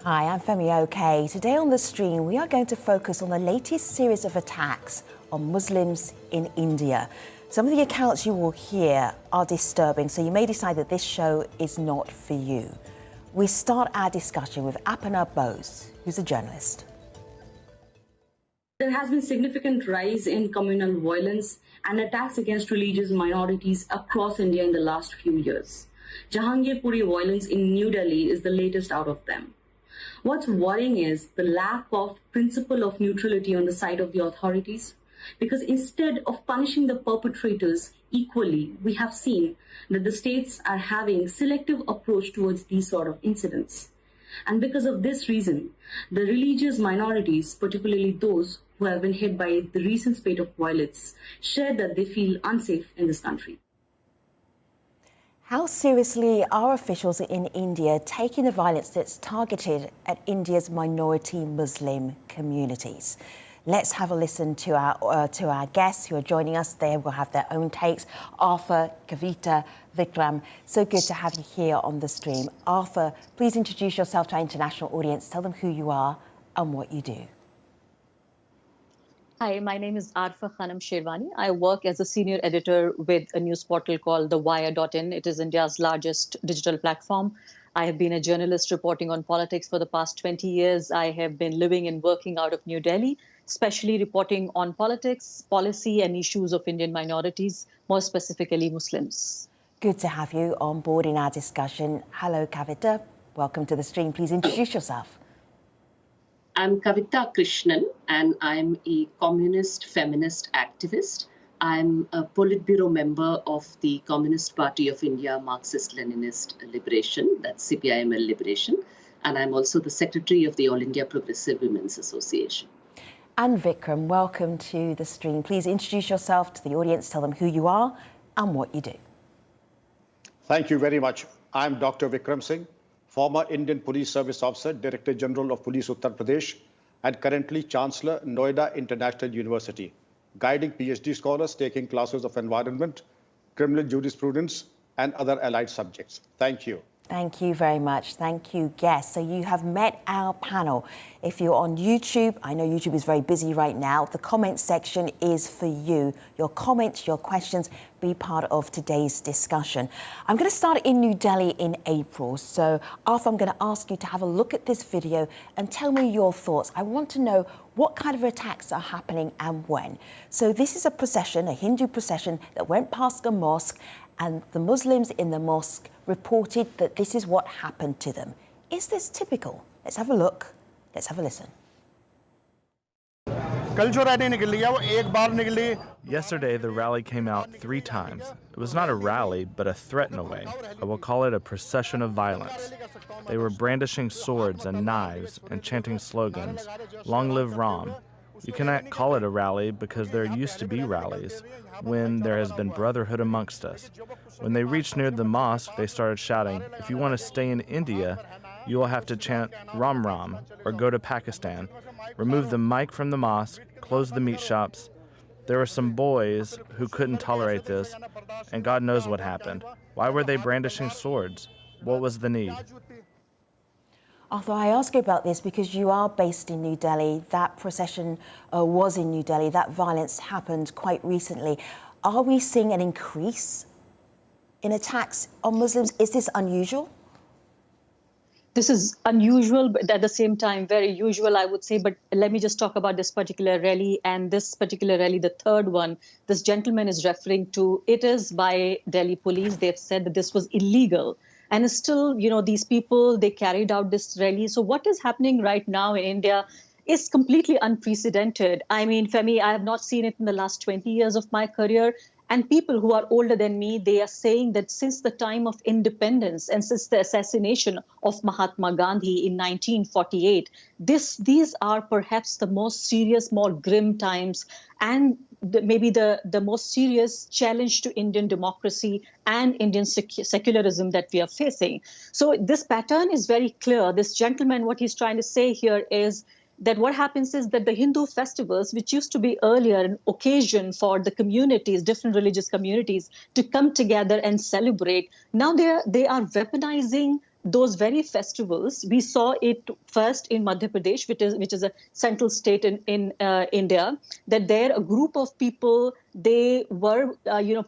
Hi, I'm Femi OK. Today on the stream, we are going to focus on the latest series of attacks on Muslims in India. Some of the accounts you will hear are disturbing, so you may decide that this show is not for you. We start our discussion with Aparna Bose, who's a journalist. There has been significant rise in communal violence and attacks against religious minorities across India in the last few years. Jahangirpuri violence in New Delhi is the latest out of them. What's worrying is the lack of principle of neutrality on the side of the authorities, because instead of punishing the perpetrators equally, we have seen that the states are having selective approach towards these sort of incidents. And because of this reason, the religious minorities, particularly those who have been hit by the recent spate of violence, share that they feel unsafe in this country. How seriously are officials in India taking the violence that's targeted at India's minority Muslim communities? Let's have a listen to our guests who are joining us. They will have their own takes. Arthur, Kavita, Vikram, so good to have you here on the stream. Arthur, please introduce yourself to our international audience. Tell them who you are and what you do. Hi, my name is Arfa Khanam Sherwani. I work as a senior editor with a news portal called TheWire.in. It is India's largest digital platform. I have been a journalist reporting on politics for the past 20 years. I have been living and working out of New Delhi, especially reporting on politics, policy, and issues of Indian minorities, more specifically Muslims. Good to have you on board in our discussion. Hello, Kavita. Welcome to the stream. Please introduce yourself. I'm Kavita Krishnan, and I'm a communist feminist activist. I'm a Politburo member of the Communist Party of India Marxist-Leninist Liberation, that's CPIML Liberation, and I'm also the secretary of the All India Progressive Women's Association. And Vikram, welcome to the stream. Please introduce yourself to the audience, tell them who you are and what you do. Thank you very much. I'm Dr. Vikram Singh, former Indian Police Service Officer, Director General of Police Uttar Pradesh, and currently Chancellor, Noida International University, guiding PhD scholars taking classes of environment, criminal jurisprudence, and other allied subjects. Thank you. Thank you very much. Thank you, guests. So you have met our panel. If you're on YouTube, I know YouTube is very busy right now. The comment section is for you. Your comments, your questions, be part of today's discussion. I'm going to start in New Delhi in April. So Arthur, I'm going to ask you to have a look at this video and tell me your thoughts. I want to know what kind of attacks are happening and when. So this is a procession, a Hindu procession that went past a mosque, and the Muslims in the mosque reported that this is what happened to them. Is this typical? Let's have a look. Let's have a listen. Yesterday, the rally came out 3 times. It was not a rally, but a threat in a way. I will call it a procession of violence. They were brandishing swords and knives and chanting slogans, "Long live Ram." You cannot call it a rally because there used to be rallies when there has been brotherhood amongst us. When they reached near the mosque, they started shouting, "If you want to stay in India, you will have to chant Ram Ram or go to Pakistan." Remove the mic from the mosque, close the meat shops. There were some boys who couldn't tolerate this, and God knows what happened. Why were they brandishing swords? What was the need? Arthur, I ask you about this because you are based in New Delhi. That procession was in New Delhi. That violence happened quite recently. Are we seeing an increase in attacks on Muslims? Is this unusual? This is unusual, but at the same time, very usual, I would say. But let me just talk about this particular rally. And this particular rally, the third one, this gentleman is referring to, it is by Delhi police. They've said that this was illegal. And still, you know, these people, they carried out this rally. So what is happening right now in India is completely unprecedented. I mean, Femi, I have not seen it in the last 20 years of my career. And people who are older than me, they are saying that since the time of independence and since the assassination of Mahatma Gandhi in 1948, these are perhaps the most serious, more grim times, and maybe the most serious challenge to Indian democracy and Indian secularism that we are facing. So this pattern is very clear. This gentleman, what he's trying to say here is that what happens is that the Hindu festivals, which used to be earlier an occasion for the communities, different religious communities, to come together and celebrate, now they are weaponizing those very festivals, we saw it first in Madhya Pradesh, which is a central state in India, that there a group of people, they were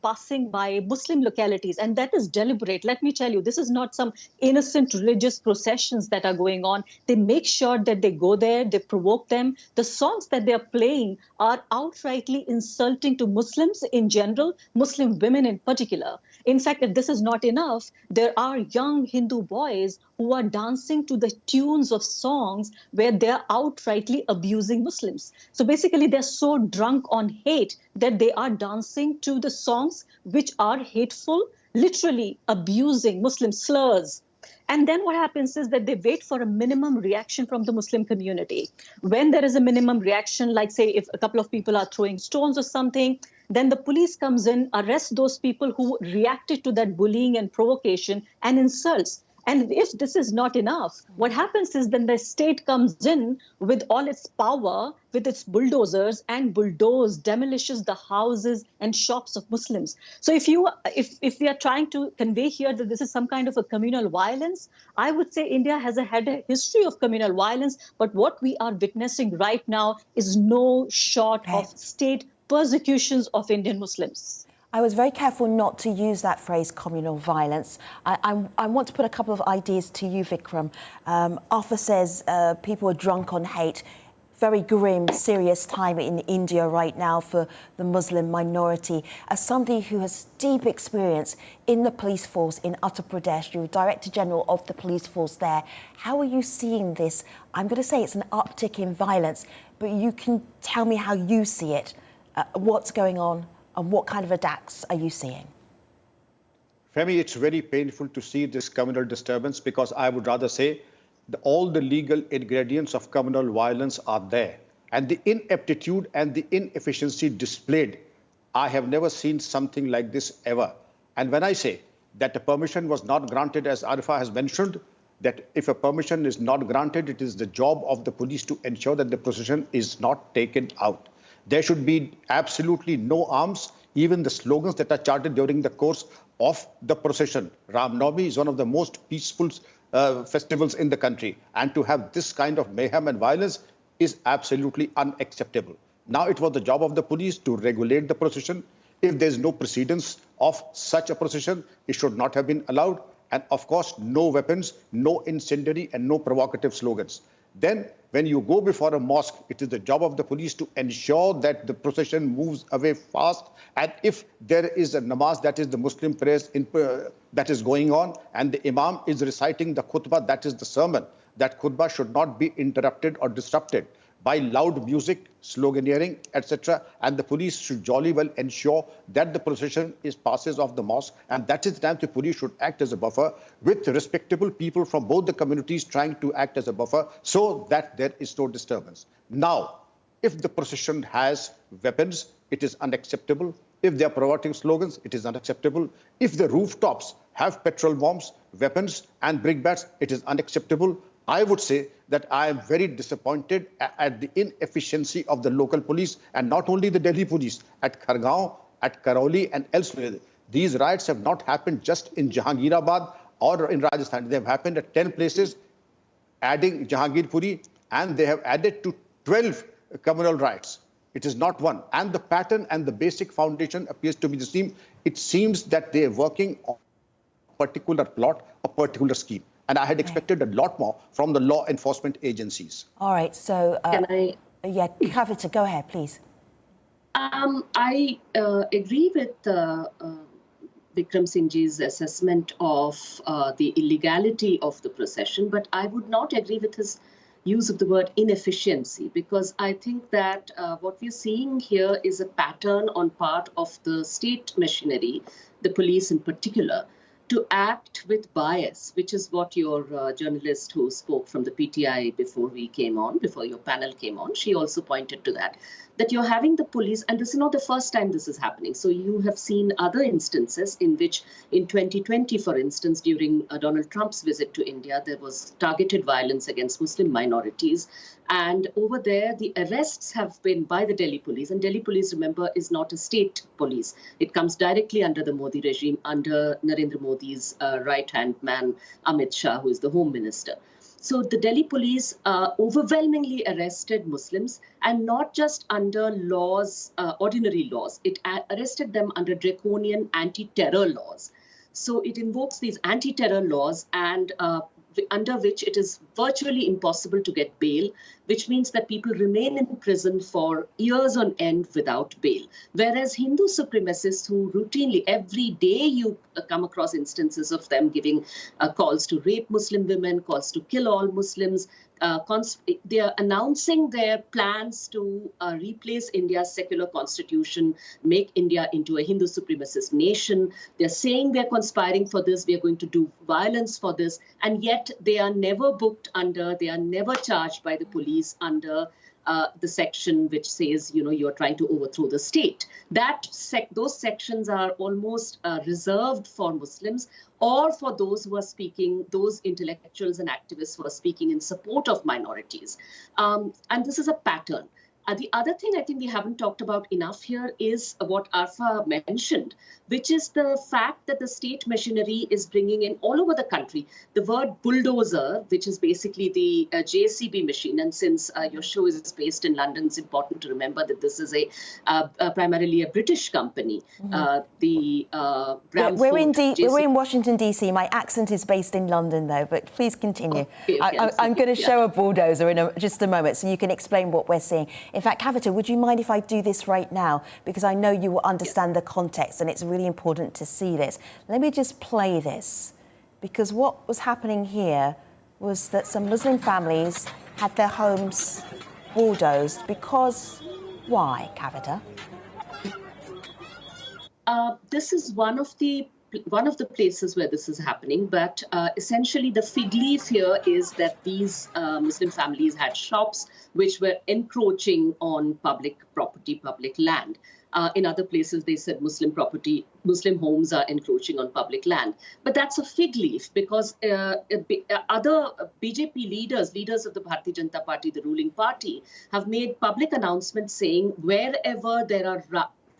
passing by Muslim localities, and that is deliberate. Let me tell you, this is not some innocent religious processions that are going on. They make sure that they go there, they provoke them. The songs that they are playing are outrightly insulting to Muslims in general, Muslim women in particular. In fact, if this is not enough, there are young Hindu boys who are dancing to the tunes of songs where they're outrightly abusing Muslims. So basically, they're so drunk on hate that they are dancing to the songs which are hateful, literally abusing Muslim slurs. And then what happens is that they wait for a minimum reaction from the Muslim community. When there is a minimum reaction, like say if a couple of people are throwing stones or something, then the police comes in, arrests those people who reacted to that bullying and provocation and insults. And if this is not enough, what happens is then the state comes in with all its power, with its bulldozers, and demolishes the houses and shops of Muslims. So if we are trying to convey here that this is some kind of a communal violence, I would say India has had a history of communal violence, but what we are witnessing right now is no short of state persecutions of Indian Muslims. I was very careful not to use that phrase, communal violence. I want to put a couple of ideas to you, Vikram. Arthur says people are drunk on hate. Very grim, serious time in India right now for the Muslim minority. As somebody who has deep experience in the police force in Uttar Pradesh, you're Director General of the police force there. How are you seeing this? I'm going to say it's an uptick in violence, but you can tell me how you see it. What's going on and what kind of attacks are you seeing? Femi, it's very painful to see this communal disturbance because I would rather say all the legal ingredients of communal violence are there. And the ineptitude and the inefficiency displayed, I have never seen something like this ever. And when I say that the permission was not granted, as Arifa has mentioned, that if a permission is not granted, it is the job of the police to ensure that the procession is not taken out. There should be absolutely no arms, even the slogans that are chanted during the course of the procession. Ram Navami is one of the most peaceful festivals in the country. And to have this kind of mayhem and violence is absolutely unacceptable. Now it was the job of the police to regulate the procession. If there's no precedence of such a procession, it should not have been allowed. And of course, no weapons, no incendiary and no provocative slogans. Then when you go before a mosque, it is the job of the police to ensure that the procession moves away fast. And if there is a namaz, that is the Muslim prayers that is going on, and the imam is reciting the khutbah, that is the sermon, that khutbah should not be interrupted or disrupted by loud music, sloganeering, etc. And the police should jolly well ensure that the procession passes off the mosque. And that is the time the police should act as a buffer with respectable people from both the communities trying to act as a buffer so that there is no disturbance. Now, if the procession has weapons, it is unacceptable. If they are provocative slogans, it is unacceptable. If the rooftops have petrol bombs, weapons and brickbats, it is unacceptable. I would say that I am very disappointed at the inefficiency of the local police, and not only the Delhi police, at Khargaon, at Karauli and elsewhere. These riots have not happened just in Jahangirabad or in Rajasthan. They have happened at 10 places, adding Jahangirpuri, and they have added to 12 communal riots. It is not one. And the pattern and the basic foundation appears to be the same. It seems that they are working on a particular plot, a particular scheme. And I had expected a lot more from the law enforcement agencies. All right, so... Can I... Yeah, Kavita, go ahead, please. I agree with Vikram Singhji's assessment of the illegality of the procession, but I would not agree with his use of the word inefficiency, because I think that what we're seeing here is a pattern on part of the state machinery, the police in particular, to act with bias, which is what your journalist who spoke from the PTI before your panel came on, she also pointed to that. that you're having the police, and this is not the first time this is happening. So you have seen other instances in which in 2020, for instance, during Donald Trump's visit to India, there was targeted violence against Muslim minorities. And over there, the arrests have been by the Delhi police. And Delhi police, remember, is not a state police. It comes directly under the Modi regime, under Narendra Modi's right-hand man, Amit Shah, who is the Home Minister. So the Delhi police overwhelmingly arrested Muslims, and not just under laws, ordinary laws. It arrested them under draconian anti-terror laws. So it invokes these anti-terror laws, and under which it is virtually impossible to get bail, which means that people remain in prison for years on end without bail. Whereas Hindu supremacists who routinely, every day you come across instances of them giving calls to rape Muslim women, calls to kill all Muslims, they are announcing their plans to replace India's secular constitution, make India into a Hindu supremacist nation. They're saying they're conspiring for this, we are going to do violence for this, and yet they are never booked under, they are never charged by the police under the section which says, you're trying to overthrow the state. Those sections are almost reserved for Muslims, or for those who are speaking, those intellectuals and activists who are speaking in support of minorities. And this is a pattern. The other thing I think we haven't talked about enough here is what Arfa mentioned, which is the fact that the state machinery is bringing in all over the country the word bulldozer, which is basically the JCB machine. And since your show is based in London, it's important to remember that this is primarily a British company. We're in Washington, D.C. My accent is based in London, though, but please continue. Okay, I'm going to show a bulldozer in just a moment so you can explain what we're seeing. In fact, Kavita, would you mind if I do this right now? Because I know you will understand the context, and it's really important to see this. Let me just play this, because what was happening here was that some Muslim families had their homes bulldozed because... Why, Kavita? This is one of the places where this is happening, but essentially the fig leaf here is that these Muslim families had shops which were encroaching on public property, public land. In other places, they said Muslim homes are encroaching on public land. But that's a fig leaf, because other BJP leaders of the Bharatiya Janata Party, the ruling party, have made public announcements saying wherever there are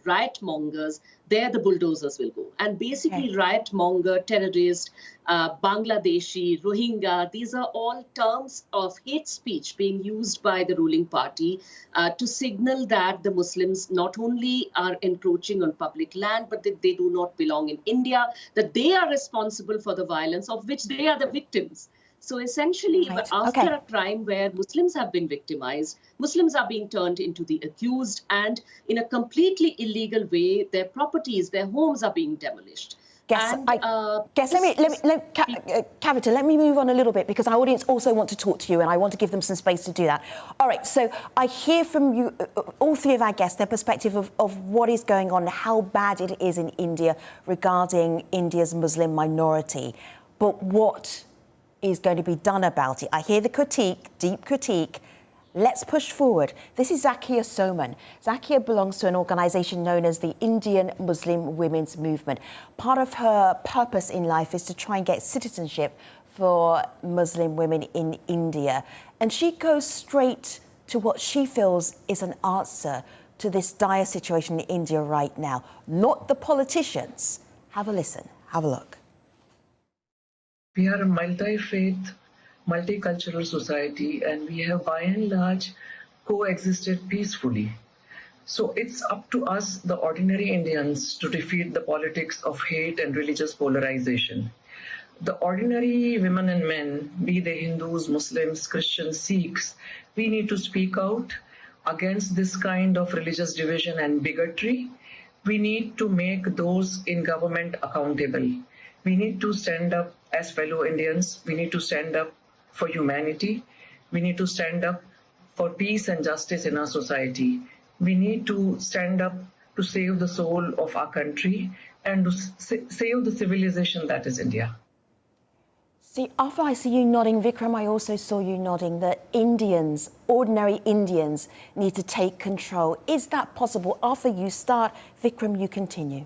riot mongers, there the bulldozers will go. And basically riot monger, terrorist, Bangladeshi, Rohingya, these are all terms of hate speech being used by the ruling party to signal that the Muslims not only are encroaching on public land, but that they do not belong in India, that they are responsible for the violence of which they are the victims. So essentially, after a crime where Muslims have been victimized, Muslims are being turned into the accused, and in a completely illegal way, their properties, their homes are being demolished. Kavita, let me move on a little bit, because our audience also want to talk to you, and I want to give them some space to do that. All right, so I hear from you, all three of our guests, their perspective of what is going on, how bad it is in India regarding India's Muslim minority. But what is going to be done about it? I hear the critique, deep critique. Let's push forward. This is Zakia Soman. Zakia belongs to an organisation known as the Indian Muslim Women's Movement. Part of her purpose in life is to try and get citizenship for Muslim women in India. And she goes straight to what she feels is an answer to this dire situation in India right now, not the politicians. Have a listen, have a look. We are a multi-faith, multicultural society, and we have by and large coexisted peacefully. So it's up to us, the ordinary Indians, to defeat the politics of hate and religious polarization. The ordinary women and men, be they Hindus, Muslims, Christians, Sikhs, we need to speak out against this kind of religious division and bigotry. We need to make those in government accountable. We need to stand up as fellow Indians. We need to stand up for humanity. We need to stand up for peace and justice in our society. We need to stand up to save the soul of our country and to save the civilization that is India. See, after I see you nodding, Vikram, I also saw you nodding that Indians, ordinary Indians, need to take control. Is that possible? After you start, Vikram, you continue.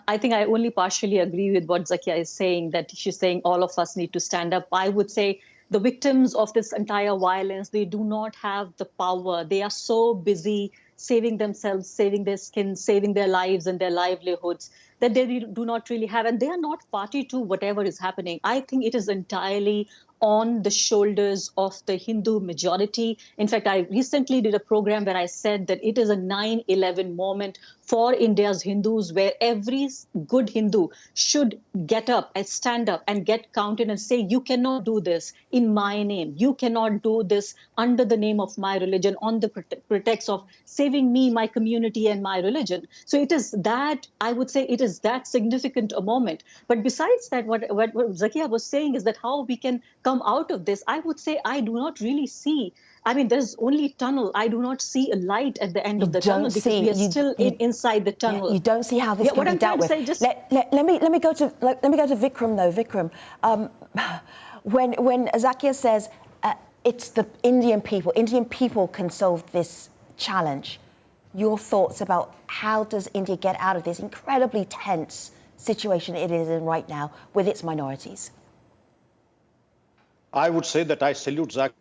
I think I only partially agree with what Zakia is saying, that she's saying all of us need to stand up. I would say the victims of this entire violence, they do not have the power. They are so busy saving themselves, saving their skin, saving their lives and their livelihoods, that they do not really have, and they are not party to whatever is happening. I think it is entirely on the shoulders of the Hindu majority. In fact, I recently did a program where I said that it is a 9/11 moment for India's Hindus, where every good Hindu should get up and stand up and get counted and say, you cannot do this in my name. You cannot do this under the name of my religion, on the pretext of saving me, my community, and my religion. So it is that, I would say, it is that significant a moment. But besides that, what Zakia was saying is that how we can come out of this, I would say I do not really see. I mean, there's only tunnel. I do not see a light at the end of the tunnel, because we are still inside the tunnel. You don't see how this can be dealt with. Let me go to Vikram though. Vikram, when Zakia says it's the Indian people can solve this challenge. Your thoughts about how does India get out of this incredibly tense situation it is in right now with its minorities? I would say that I salute Zakia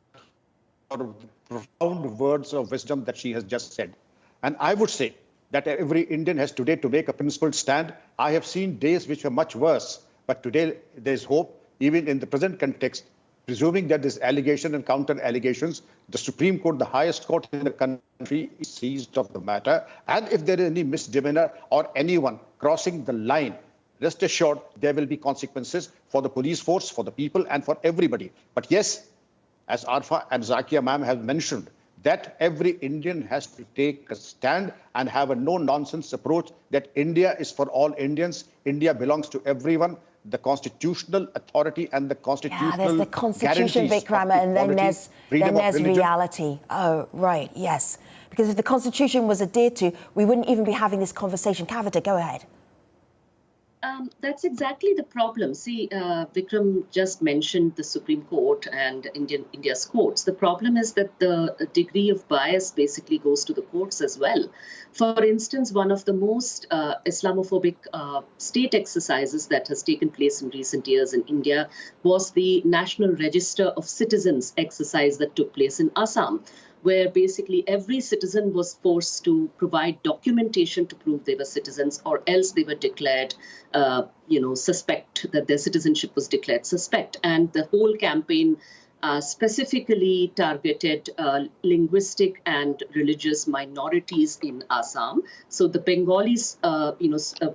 for the profound words of wisdom that she has just said. And I would say that every Indian has today to make a principled stand. I have seen days which were much worse, but today there's hope, even in the present context. Presuming that there's allegation and counter allegations, the Supreme Court, the highest court in the country, is seized of the matter. And if there is any misdemeanor or anyone crossing the line, rest assured there will be consequences for the police force, for the people, and for everybody. But yes, as Arfa and Zakia ma'am have mentioned, that every Indian has to take a stand and have a no-nonsense approach that India is for all Indians. India belongs to everyone. The constitutional authority and the constitutional there's the constitution, Vikram, and then there's reality. Oh, right, yes. Because if the constitution was adhered to, we wouldn't even be having this conversation. Kavita, go ahead. That's exactly the problem. See, Vikram just mentioned the Supreme Court and India's courts. The problem is that the degree of bias basically goes to the courts as well. For instance, one of the most Islamophobic state exercises that has taken place in recent years in India was the National Register of Citizens exercise that took place in Assam, where basically every citizen was forced to provide documentation to prove they were citizens, or else they were declared, suspect, that their citizenship was declared suspect. And the whole campaign specifically targeted linguistic and religious minorities in Assam. So the Bengalis,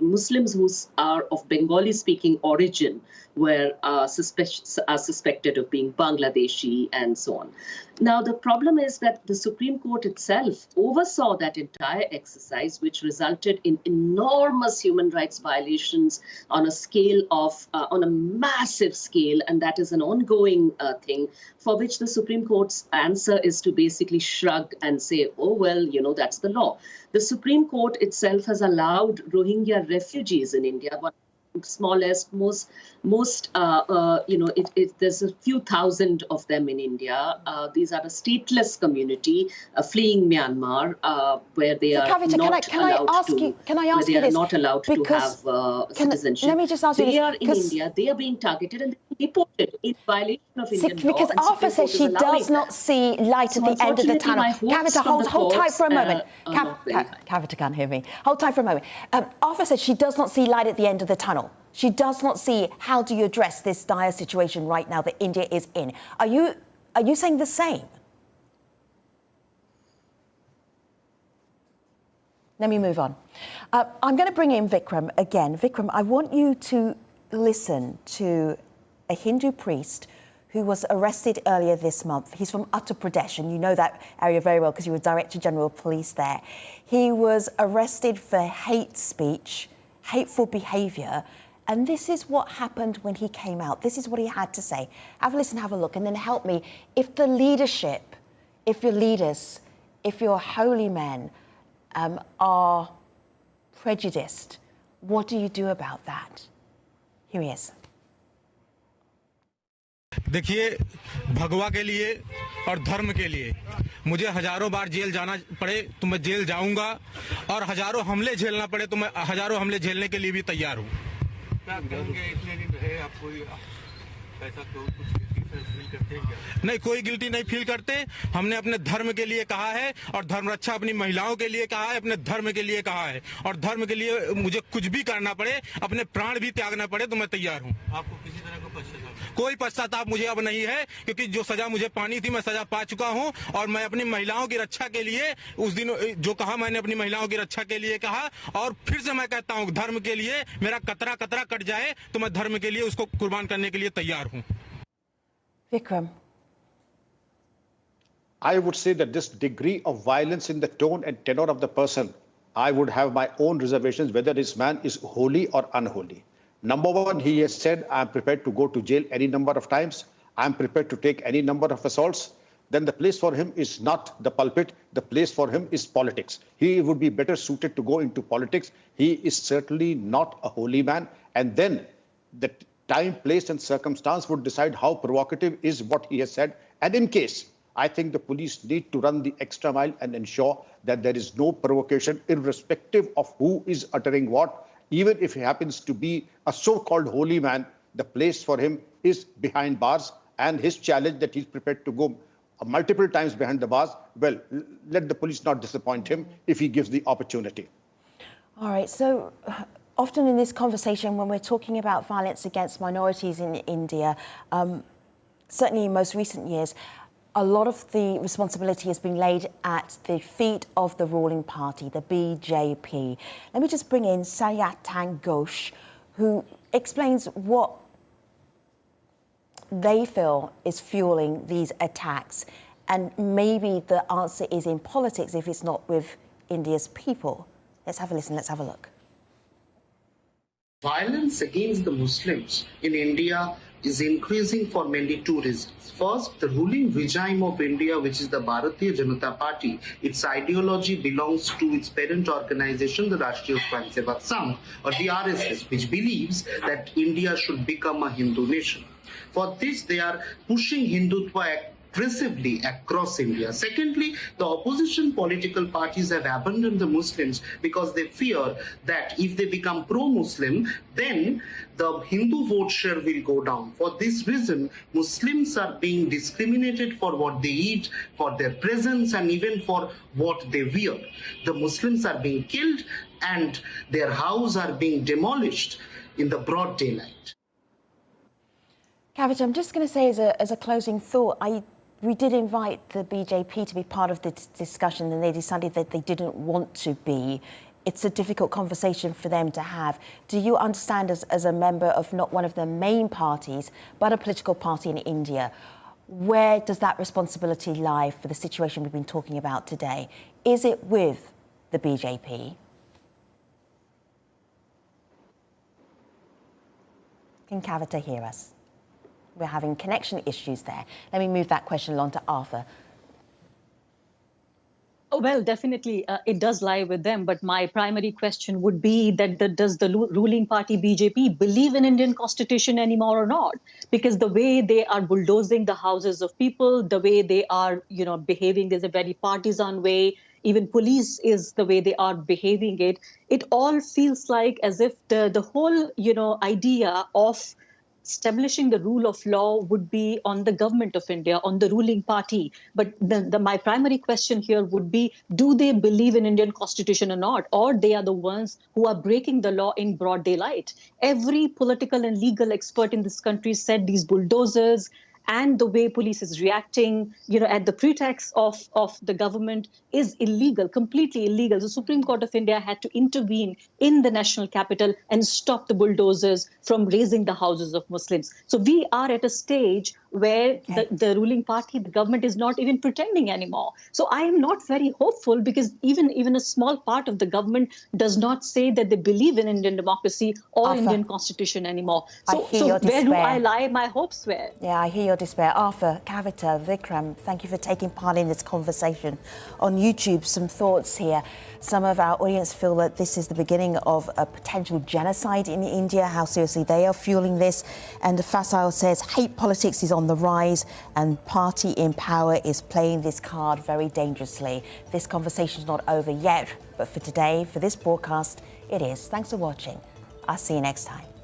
Muslims who are of Bengali-speaking origin were suspected of being Bangladeshi and so on. Now, the problem is that the Supreme Court itself oversaw that entire exercise, which resulted in enormous human rights violations on a scale of, on a massive scale, and that is an ongoing thing, for which the Supreme Court's answer is to basically shrug and say, oh, well, that's the law. The Supreme Court itself has allowed Rohingya refugees in India, one smallest, there's a few thousand of them in India. These are a stateless community fleeing Myanmar, where they are not allowed to have citizenship. Let me just ask you this. They are in India, they are being targeted and deported in violation of Indian law. Because Arfa says she does not see light at the end of the tunnel. Kavita, hold tight for a moment. Kavita can't hear me. Hold tight for a moment. Arfa says she does not see light at the end of the tunnel. She does not see how do you address this dire situation right now that India is in. Are you saying the same? Let me move on. I'm going to bring in Vikram again. Vikram, I want you to listen to a Hindu priest who was arrested earlier this month. He's from Uttar Pradesh, and you know that area very well because you were Director General of Police there. He was arrested for hate speech, hateful behaviour, and this is what happened when he came out. This is what he had to say. Have a listen, have a look, and then help me. If the leadership, if your leaders, if your holy men are prejudiced, what do you do about that? Here he is. देखिए, भगवा के लिए और धर्म के लिए मुझे हजारों बार जेल जाना पड़े तो मैं जेल जाऊंगा, और हजारों हमले झेलना पड़े तो मैं हजारों हमले झेलने के लिए भी तैयार हूँ। क्या कहेंगे, इतने दिन रहे आपको ऐसा कुछ फील करते हैं क्या? नहीं, कोई गिल्टी नहीं फील करते। हमने अपने धर्म के लिए कहा है, और धर्म रक्षा अपनी महिलाओं के लिए कहा है, अपने धर्म के लिए कहा है, और धर्म के लिए मुझे कुछ भी करना पड़े, अपने प्राण भी त्यागना पड़े तो मैं तैयार हूँ। आपको किसी तरह का पश्चाताप? कोई पश्चाताप मुझे अब नहीं है, क्योंकि जो सजा मुझे पानी थी मैं सजा पा चुका हूँ, और मैं अपनी महिलाओं की रक्षा के लिए उस दिन जो कहा मैंने अपनी महिलाओं की रक्षा के लिए कहा, और फिर से मैं कहता हूँ धर्म के लिए मेरा कतरा कतरा कट जाए तो मैं धर्म के लिए उसको कुर्बान करने के लिए तैयार हूँ। Vikram. I would say that this degree of violence in the tone and tenor of the person, I would have my own reservations whether this man is holy or unholy. Number one, he has said, I'm prepared to go to jail any number of times. I'm prepared to take any number of assaults. Then the place for him is not the pulpit. The place for him is politics. He would be better suited to go into politics. He is certainly not a holy man. And then the time, place, and circumstance would decide how provocative is what he has said. And in case, I think the police need to run the extra mile and ensure that there is no provocation, irrespective of who is uttering what. Even if he happens to be a so-called holy man, the place for him is behind bars, and his challenge that he's prepared to go multiple times behind the bars, well, let the police not disappoint him if he gives the opportunity. All right, so often in this conversation, when we're talking about violence against minorities in India, certainly in most recent years, a lot of the responsibility has been laid at the feet of the ruling party, the BJP. Let me just bring in Sayatang Ghosh, who explains what they feel is fueling these attacks. And maybe the answer is in politics if it's not with India's people. Let's have a listen, let's have a look. Violence against the Muslims in India is increasing for mainly two reasons. First, the ruling regime of India, which is the Bharatiya Janata Party, its ideology belongs to its parent organization, the Rashtriya Swayamsevak Sangh, or the RSS, which believes that India should become a Hindu nation. For this, they are pushing Hindutva aggressively across India. Secondly, the opposition political parties have abandoned the Muslims because they fear that if they become pro-Muslim, then the Hindu vote share will go down. For this reason, Muslims are being discriminated for what they eat, for their presence, and even for what they wear. The Muslims are being killed and their houses are being demolished in the broad daylight. Kavita, I'm just going to say as a closing thought, we did invite the BJP to be part of this discussion, and they decided that they didn't want to be. It's a difficult conversation for them to have. Do you understand, as a member of not one of the main parties, but a political party in India, where does that responsibility lie for the situation we've been talking about today? Is it with the BJP? Can Kavita hear us? We're having connection issues there. Let me move that question along to Arthur. Oh, well, definitely, it does lie with them. But my primary question would be that does the ruling party BJP believe in Indian constitution anymore or not? Because the way they are bulldozing the houses of people, the way they are, behaving is a very partisan way. Even police is the way they are behaving it. It all feels like as if the whole, idea of establishing the rule of law would be on the government of India, on the ruling party. But my primary question here would be, do they believe in Indian constitution or not? Or they are the ones who are breaking the law in broad daylight? Every political and legal expert in this country said these bulldozers and the way police is reacting, at the pretext of the government is illegal, completely illegal. The Supreme Court of India had to intervene in the national capital and stop the bulldozers from raising the houses of Muslims. So we are at a stage where the ruling party, the government, is not even pretending anymore. So I am not very hopeful, because even a small part of the government does not say that they believe in Indian democracy or Arthur, Indian constitution anymore. So where do I lie my hopes where? Yeah, I hear your despair. Arthur, Kavita, Vikram, thank you for taking part in this conversation. On YouTube, some thoughts here. Some of our audience feel that this is the beginning of a potential genocide in India, how seriously they are fueling this. And Faisal says, hate politics is on on the rise and party in power is playing this card very dangerously. This conversation is not over yet, but for today, for this broadcast, it is. Thanks for watching. I'll see you next time.